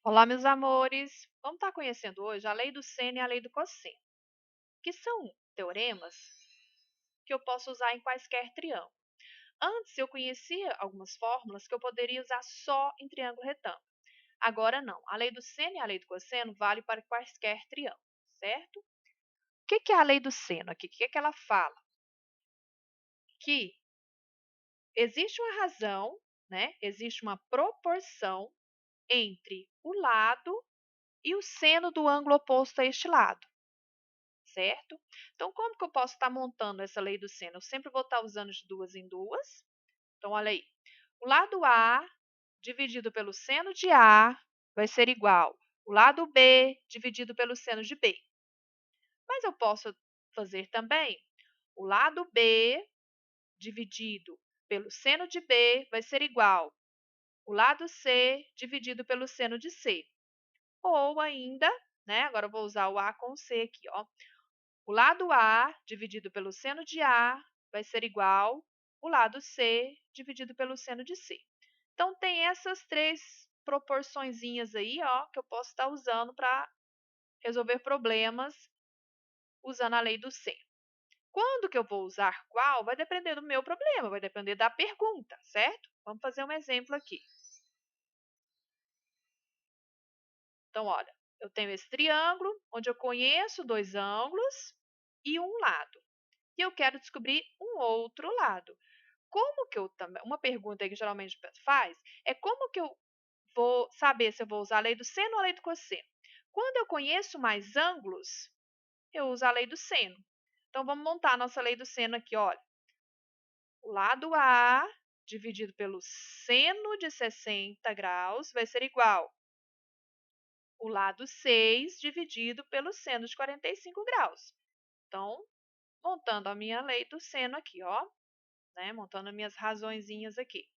Olá, meus amores! Vamos estar conhecendo hoje a lei do seno e a lei do cosseno, que são teoremas que eu posso usar em quaisquer triângulos. Antes eu conhecia algumas fórmulas que eu poderia usar só em triângulo retângulo. Agora não. A lei do seno e a lei do cosseno vale para quaisquer triângulos, certo? O que é a lei do seno aqui? O que ela fala? Que existe uma razão, né? Existe uma proporção entre o lado e o seno do ângulo oposto a este lado. Certo? Então, como que eu posso estar montando essa lei do seno? Eu sempre vou estar usando de duas em duas. Então, olha aí. O lado A dividido pelo seno de A vai ser igual o lado B dividido pelo seno de B. Mas eu posso fazer também o lado B dividido pelo seno de B vai ser igual o lado C dividido pelo seno de C. Ou ainda, né, agora eu vou usar o A com o C aqui, ó. O lado A dividido pelo seno de A vai ser igual o lado C dividido pelo seno de C. Então, tem essas três proporçõezinhas aí, ó, que eu posso estar usando para resolver problemas usando a lei do seno. Quando que eu vou usar qual vai depender do meu problema, vai depender da pergunta, certo? Vamos fazer um exemplo aqui. Então, olha, eu tenho esse triângulo, onde eu conheço dois ângulos e um lado. E eu quero descobrir um outro lado. Como que eu também, uma pergunta que geralmente faz é como que eu vou saber se eu vou usar a lei do seno ou a lei do cosseno? Quando eu conheço mais ângulos, eu uso a lei do seno. Então vamos montar a nossa lei do seno aqui, olha. O lado A dividido pelo seno de 60 graus vai ser igual o lado 6 dividido pelo seno de 45 graus. Então, montando a minha lei do seno aqui, ó, né? Montando as minhas razõezinhas aqui.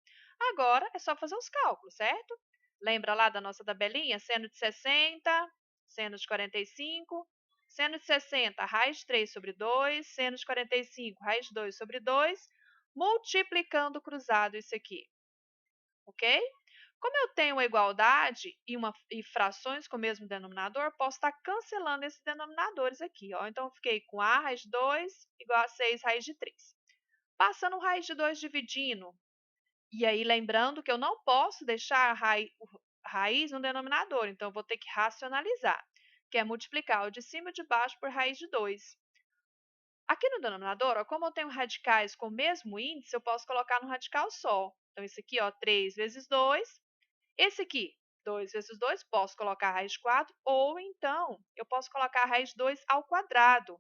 Agora é só fazer os cálculos, certo? Lembra lá da nossa tabelinha? Seno de 60, seno de 45, seno de 60, raiz de 3 sobre 2, seno de 45, raiz de 2 sobre 2, multiplicando cruzado isso aqui, ok? Como eu tenho uma igualdade e frações com o mesmo denominador, posso estar cancelando esses denominadores aqui, ó. Então, eu fiquei com a raiz de 2 igual a 6 raiz de 3. Passando raiz de 2 dividindo. E aí, lembrando que eu não posso deixar a raiz no denominador, então eu vou ter que racionalizar, que é multiplicar o de cima e o de baixo por raiz de 2. Aqui no denominador, ó, como eu tenho radicais com o mesmo índice, eu posso colocar no radical só. Então, esse aqui, ó, 3 vezes 2. Esse aqui, 2 vezes 2, posso colocar a raiz de 4, ou então eu posso colocar a raiz de 2 ao quadrado,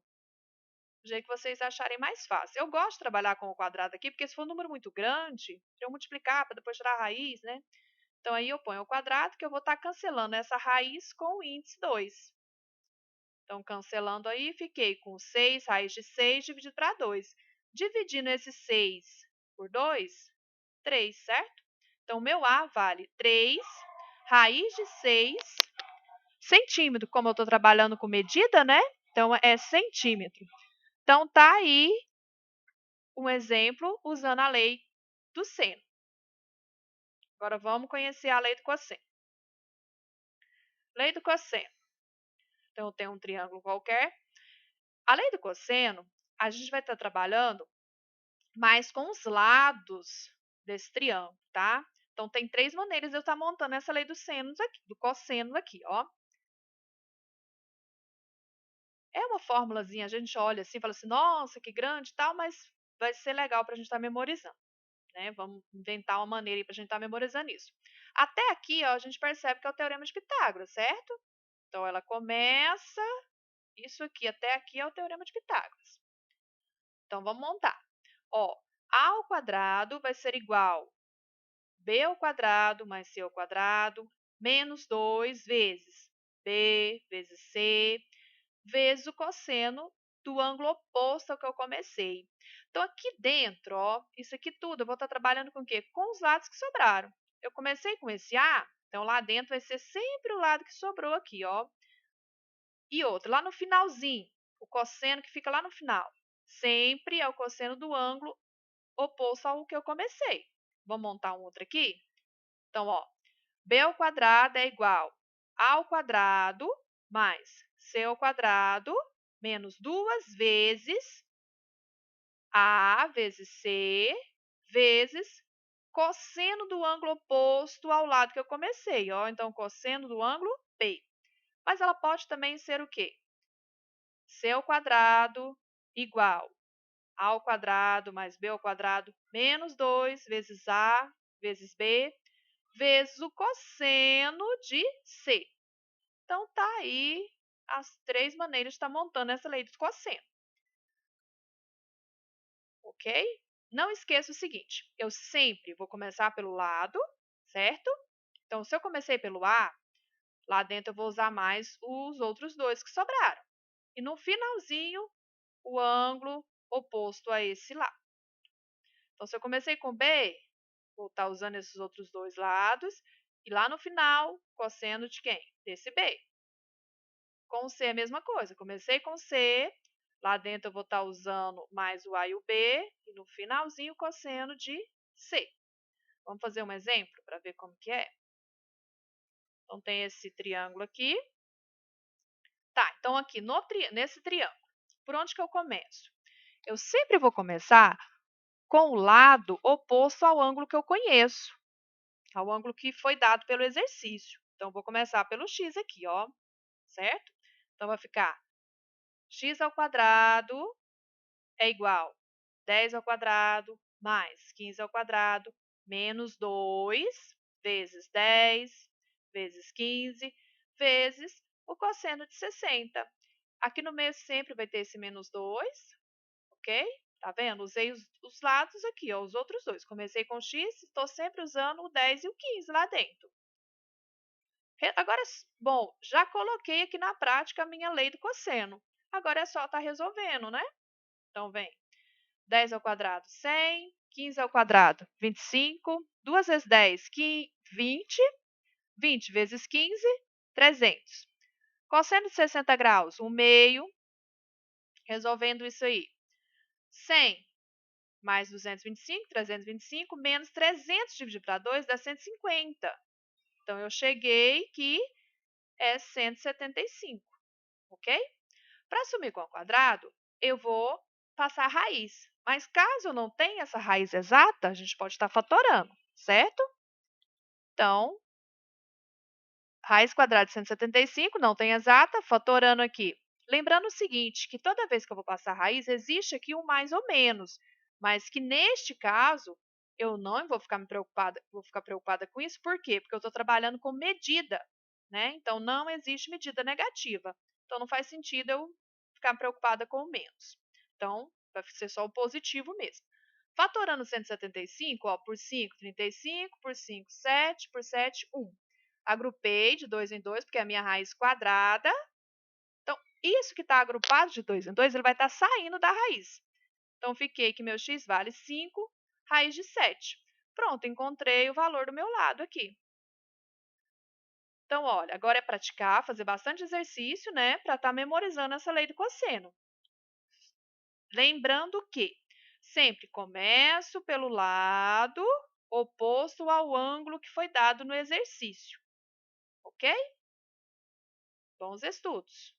do jeito que vocês acharem mais fácil. Eu gosto de trabalhar com o quadrado aqui, porque se for um número muito grande, eu multiplicar para depois tirar a raiz, né? Então, aí eu ponho o quadrado, que eu vou estar cancelando essa raiz com o índice 2. Então, cancelando aí, fiquei com 6 raiz de 6 dividido para 2. Dividindo esse 6 por 2, 3, certo? Então, meu A vale 3 raiz de 6 centímetro. Como eu estou trabalhando com medida, né? Então, é centímetro. Então, tá aí um exemplo usando a lei do seno. Agora vamos conhecer a lei do cosseno. Lei do cosseno. Então, eu tenho um triângulo qualquer. A lei do cosseno, a gente vai estar trabalhando mais com os lados desse triângulo, tá? Então, tem três maneiras de eu estar montando essa lei dos senos aqui, do cosseno aqui, ó. É uma formulazinha, a gente olha assim, fala assim, nossa, que grande e tal, mas vai ser legal para a gente estar memorizando. Né? Vamos inventar uma maneira para a gente estar memorizando isso. Até aqui, ó, a gente percebe que é o teorema de Pitágoras, certo? Então, ela começa, isso aqui, até aqui é o teorema de Pitágoras. Então, vamos montar. Ó, A ao quadrado vai ser igual B ao quadrado mais C ao quadrado, menos 2 vezes B vezes C, vezes o cosseno do ângulo oposto ao que eu comecei. Então, aqui dentro, ó, isso aqui tudo, eu vou estar trabalhando com o quê? Com os lados que sobraram. Eu comecei com esse A, então lá dentro vai ser sempre o lado que sobrou aqui, ó. E outro, lá no finalzinho, o cosseno que fica lá no final, sempre é o cosseno do ângulo oposto ao que eu comecei. Vou montar um outro aqui? Então, ó, B ao quadrado é igual A ao quadrado mais C ao quadrado menos 2 vezes A vezes C vezes cosseno do ângulo oposto ao lado que eu comecei, ó. Então, cosseno do ângulo B. Mas ela pode também ser o quê? C ao quadrado igual A ao quadrado mais B ao quadrado menos 2 vezes A vezes B vezes o cosseno de C. Então, tá aí as 3 maneiras de estar montando essa lei dos cossenos. Ok? Não esqueça o seguinte, eu sempre vou começar pelo lado, certo? Então, se eu comecei pelo A, lá dentro eu vou usar mais os outros dois que sobraram. E no finalzinho, o ângulo oposto a esse lado. Então, se eu comecei com B, vou estar usando esses outros dois lados. E lá no final, cosseno de quem? Desse B. Com C, a mesma coisa. Comecei com C, lá dentro eu vou estar usando mais o A e o B. E no finalzinho, cosseno de C. Vamos fazer um exemplo para ver como que é? Então, tem esse triângulo aqui. Tá, então aqui nesse triângulo, por onde que eu começo? Eu sempre vou começar com o lado oposto ao ângulo que eu conheço, ao ângulo que foi dado pelo exercício. Então, vou começar pelo x aqui, ó, certo? Então, vai ficar x ao quadrado é igual a 10 ao quadrado mais 15 ao quadrado menos 2 vezes 10 vezes 15 vezes o cosseno de 60. Aqui no meio sempre vai ter esse menos 2, ok? Tá vendo? Usei os lados aqui, ó, os outros dois. Comecei com x, estou sempre usando o 10 e o 15 lá dentro. Agora, bom, já coloquei aqui na prática a minha lei do cosseno. Agora é só estar resolvendo, né? Então, vem 10 ao quadrado, 100, 15 ao quadrado, 25, 2 vezes 10, 20, 20 vezes 15, 300. Cosseno de 60 graus, 1 meio, resolvendo isso aí. 100 mais 225, 325, menos 300 dividido para 2 dá 150. Então, eu cheguei que é 175, ok? Para sumir com o quadrado, eu vou passar a raiz. Mas caso eu não tenha essa raiz exata, a gente pode estar fatorando, certo? Então, raiz quadrada de 175, não tem exata, fatorando aqui. Lembrando o seguinte, que toda vez que eu vou passar a raiz, existe aqui um mais ou menos. Mas que neste caso, eu não vou ficar preocupada com isso. Por quê? Porque eu estou trabalhando com medida, né? Então, não existe medida negativa. Então, não faz sentido eu ficar preocupada com o menos. Então, vai ser só o positivo mesmo. Fatorando 175, ó, por 5, 35, por 5, 7, por 7, 1. Agrupei de 2 em 2, porque é a minha raiz quadrada. Então, isso que está agrupado de 2 em 2, ele vai estar saindo da raiz. Então, fiquei que meu x vale 5, raiz de 7. Pronto, encontrei o valor do meu lado aqui. Então, olha, agora é praticar, fazer bastante exercício, né, para estar memorizando essa lei do cosseno. Lembrando que sempre começo pelo lado oposto ao ângulo que foi dado no exercício, ok? Bons estudos!